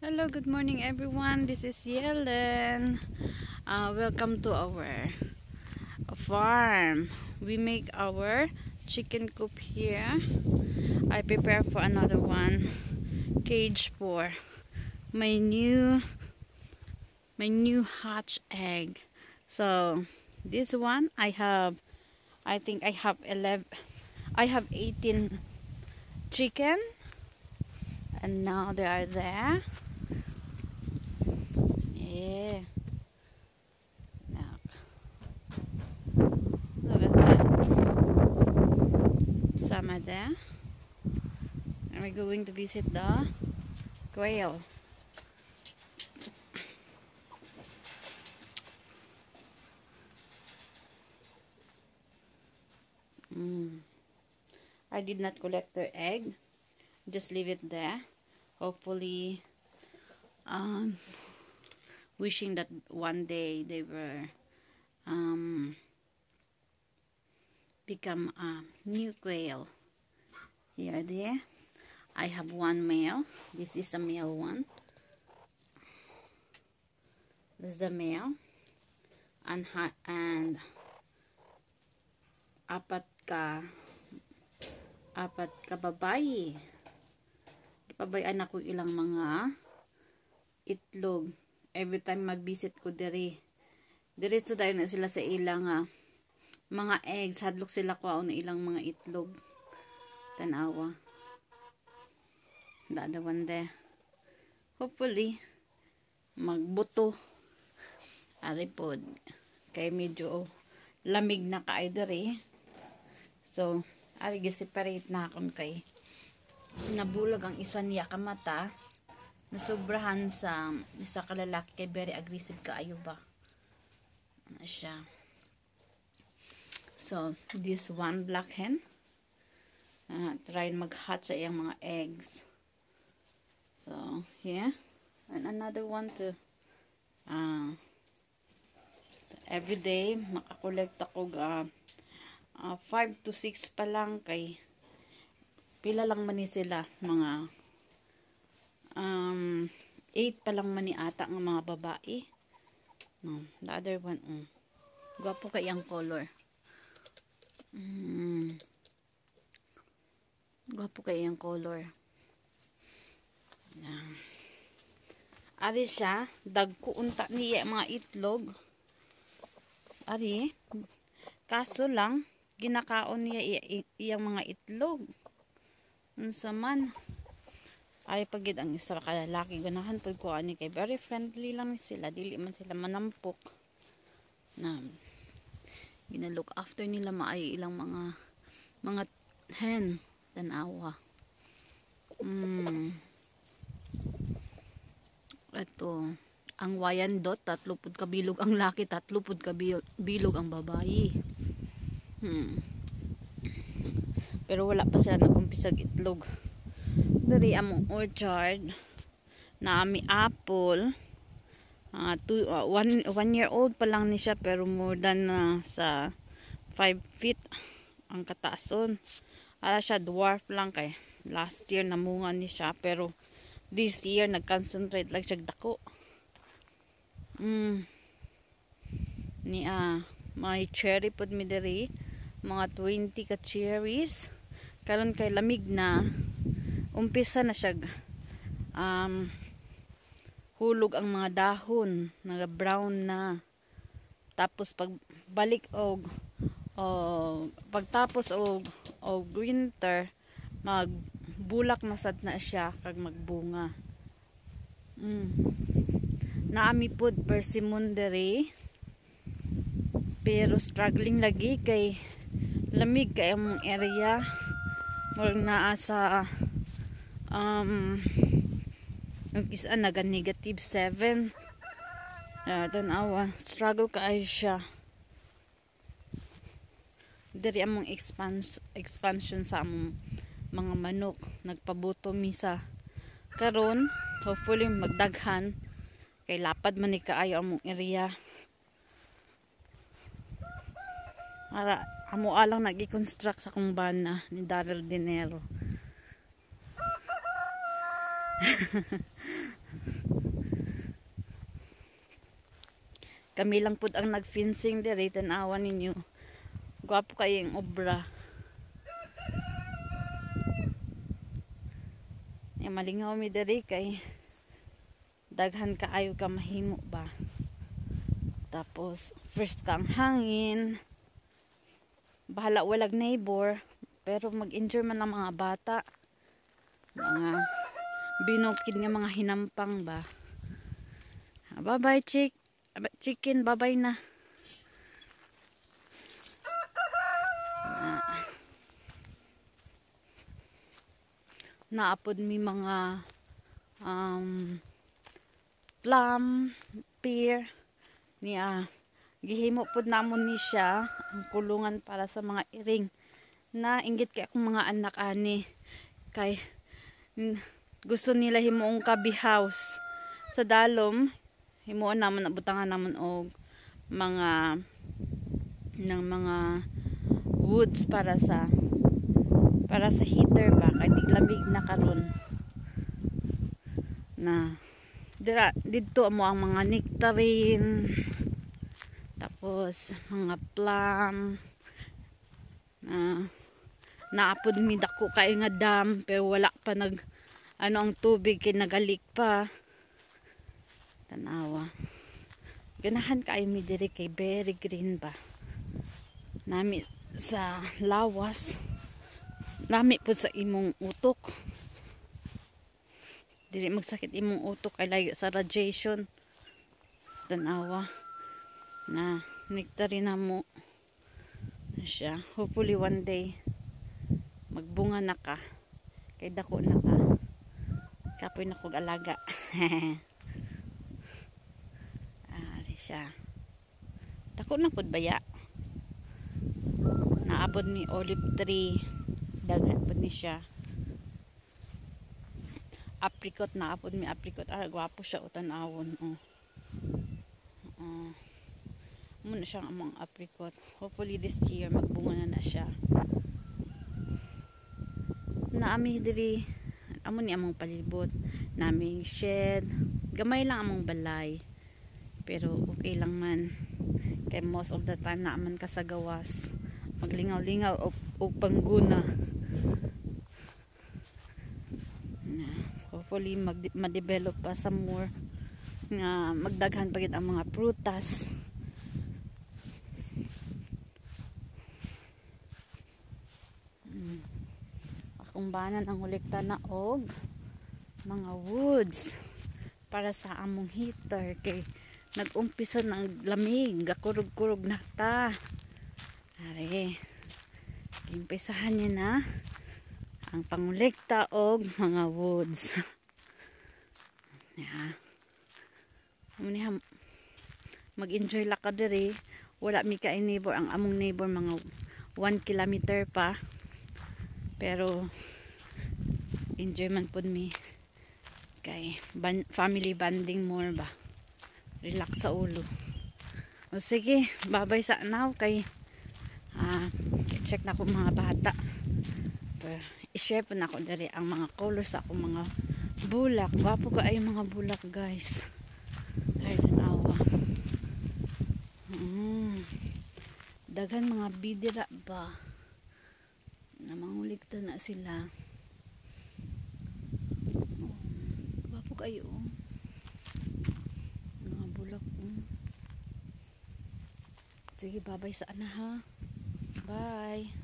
Hello, good morning everyone. This is Yellen. Welcome to our farm. We make our chicken coop here. I prepare for another one cage for my new hatch egg. So this one I think I have 18 chicken, and now they are there. Yeah. Look at that. Some are there. And we're going to visit the quail. I did not collect their egg. Just leave it there. Hopefully, wishing that one day they will become a new quail. Here, there. I have one male. This is a male one. This is the male. And apat ka babae. Pabayaan ako ilang mga itlog. Every time mag-visit ko diretso tayo na sila sa ilang mga eggs. Hadlok sila ko na ilang mga itlog. Tanawa. The other one there. Hopefully, magbuto. Aripod. Kaya medyo lamig na kay diri. So, separate na akong kay nabulag ang isa niya kamata. Nasobrahan sa isa kalalaki kay very aggressive kaayo ba. Ano siya. So, this one black hen. Try mag-hatch sa iyang mga eggs. So, here. And another one to every day makakolekt ako 5 to 6 pa lang kay pila lang man ni sila mga 8 pa lang man ni ata ng mga babae. No, the other one gwapo kay ang color. Gwapo kay ang color. Ari siya dagko unta niya mga itlog. Ari kaso lang ginakaon niya iyang mga itlog. Unsa man. Ay pagid ang isa ka lalaki ganahan pud ko ani kay very friendly lang sila, dili man sila manampok. Na gina-look after nila maayo ilang mga hen tanawa. Ito ang Wyandotte 3 pud ka bilog ang laki, 3 pud ka bilog ang babayi. Pero wala pa sila nag-umpisag itlog. Dari among orchard na ami apple. 1 year old pa lang ni siya pero more than sa 5 feet ang kataason. Ala siya dwarf lang kay last year namunga ni siya pero this year nag-concentrate lang siya dako. May cherry pud mi diri, mga 20 ka cherries. Karon kay lamig na, umpisa na siya hulog ang mga dahon, naga brown na. Tapos pagbalik pagtapos og winter, magbulak na sad na siya kag magbunga. Naami pud persimmon dere. Pero struggling lagi kay lamig kay among area. Murag naa sa isa naga -7. Tanawa, struggle kaayo siya. Diri among expansion sa among mga manok. Nagpabuto mi sa karon, hopefully magdaghan kay lapad man ni kaayo among area. Amo alang nag-construct sa kong bana ni Daryl Dinero. Kami lang pud ang nag-fencing diri, tan-awan ninyo. Gwapo kayong obra. Malingaw mi diri kay daghan kaayo ka mahimo ba. Tapos fresh kang hangin. Bahala walag neighbor, pero mag-enjoy man ang mga bata. Mga binukid nga mga hinampang ba. Bye-bye chicken, bye-bye na. Naapod mi mga plum, pear niya. Gihimo pud namon ni siya ang kulungan para sa mga iring. Na inggit kay akong mga anak ani kay gusto nila himuong kabi house sa dalom. Himuon namon nabutangan namon og mga woods para sa heater ba kay tiglamig na karon na dito mo ang mga nectarine, tapos mga plum naapod mi dako kay nga dam pero wala pa ang tubig kay nagalik pa. Tanawa ganahan kay mi diri kay very green ba nami sa lawas. Lami po sa imong utok. Dili magsakit imong utok ay layo sa radiation. Tanawa na nectarine na mo siya. Hopefully one day magbunga na ka. Kay dako na ka. Kapoy na kog alaga. Ali siya. Dako na pud baya. Naabot ni olive tree. Dagan po ni siya. Apricot na apod mi apricot. Gwapo siya utan-awon. Muna siya ang mga apricot. Hopefully this year magbunga na siya. Naami diri amon ni among palibot. Naami shed. Gamay lang among balay. Pero okay lang man. Kay most of the time naaman ka sa gawas. Maglingaw-lingaw o pangguna. Hopefully ma-develop pa sa more nga magdaghan pa gid ang mga prutas. Akong banan ang ulikta na og mga woods para sa among heater kay nag-umpisa ng lamig, gakurog-kurog na ta. Are, impisahan niya na ang pangulekta og mga woods. Mag-enjoy la ka diri. Wala mi kay neighbor. Ang among neighbor mga 1 kilometer pa. Pero enjoy man pud mi. Kay family bonding more ba. Relax sa ulo. O sige, babay sa now kay i-check na ko mga bata. I-share po na ako dari ang mga colors sa akong mga bulak. Gwapo ka ay mga bulak guys. Ay tanawa. Daghan mga bidira ba na manguligta na sila. Gwapo kayo. Mga bulak. Sige, babay sa ana ha. Bye.